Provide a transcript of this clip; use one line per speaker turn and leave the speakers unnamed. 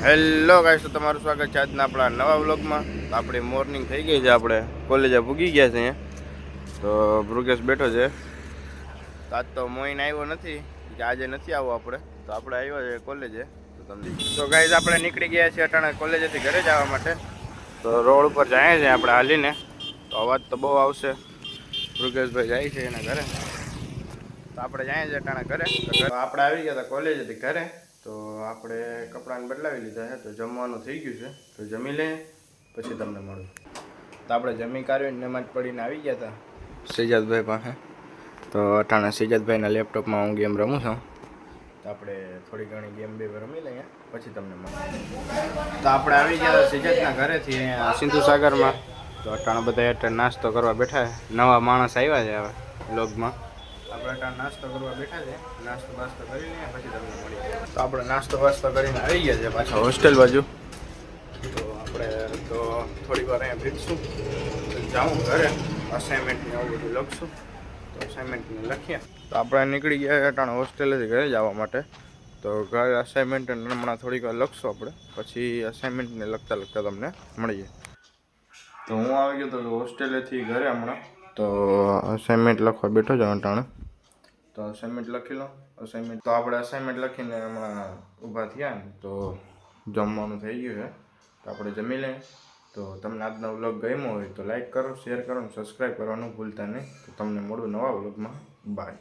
Hello guys, તો તમારું સ્વાગત છે આજના આપણા નવા વ્લોગમાં. તો આપણી મોર્નિંગ થઈ ગઈ છે, આપણે કોલેજે પૂગી ગયા છે. તો ભૃગેશ બેઠો છે. તો આજ તો મોઈન આવ્યો નથી કે આજે નથી આવવું આપણે, તો આપણે આવ્યા છે કોલેજે. તો ગાઈસ આપણે નીકળી ગયા છીએ અટાણે કોલેજેથી ઘરે જવા માટે. તો રોડ ઉપર જાય છે આપણે હાલીને, તો અવાજ તો બહુ આવશે. ભૃગેશભાઈ જાય છે એના ઘરે, તો આપણે જાય છે અટાણે ઘરે. તો આપણે આવી ગયા હતા કોલેજેથી ઘરે. તો આપણે કપડાને બદલાવી લીધા છે, તો જમવાનું થઈ ગયું છે. તો જમી લઈએ પછી તમને મળું. તો આપણે જમી કાઢીને એમાં જ પડીને આવી ગયા હતા સિજાદભાઈ પાસે. તો અટાણે સિજાદભાઈના લેપટોપમાં હું ગેમ રમું છું. તો આપણે થોડી ઘણી ગેમ બે રમી લઈએ પછી તમને મળું. તો આપણે આવી ગયા સિજાદના ઘરેથી અહીંયા સિંધુ સાગરમાં. તો અટાણે બધા એટલે નાસ્તો કરવા બેઠા છે. નવા માણસ આવ્યા છે હવે વ્લોગમાં. આપણે અટાણે નાસ્તો કરવા બેઠા છે. નાસ્તો બાસ્તો કરી લઈએ પછી તમને મળીએ. તો આપણે નાસ્તો વાસ્તો કરીને આવી ગયા છે પાછા હોસ્ટેલ બાજુ. તો આપણે તો થોડી વાર અહીંયા ભીખશું, જાઉં ઘરે અસાઇનમેન્ટને આવું બધું લખશું. તો અસાઇનમેન્ટને લખીએ. તો આપણે નીકળી ગયા અટાણે હોસ્ટેલેથી ઘરે જવા માટે. તો ઘરે અસાઇનમેન્ટ હમણાં થોડીક વાર લખશું આપણે, પછી અસાઇનમેન્ટને લખતા લખતા તમને મળીએ. તો હું આવી ગયો તો હોસ્ટેલેથી ઘરે હમણાં. તો અસાઇનમેન્ટ લખવા બેઠો જ અટાણે. તો અસાઇનમેન્ટ લખી લો. અસાઇનમેન્ટ તો આપણે અસાઇનમેન્ટ લખીને હમણાં ઊભા થયા ને, તો જમવાનું થઈ ગયું છે. તો આપણે જમી લઈએ. તો તમને આજનો વ્લોગ ગમ્યો હોય તો લાઈક કરો, શેર કરો અને સબસ્ક્રાઈબ કરવાનું ભૂલતા નહીં. તો તમને મળું નવા વ્લોગમાં. બાય.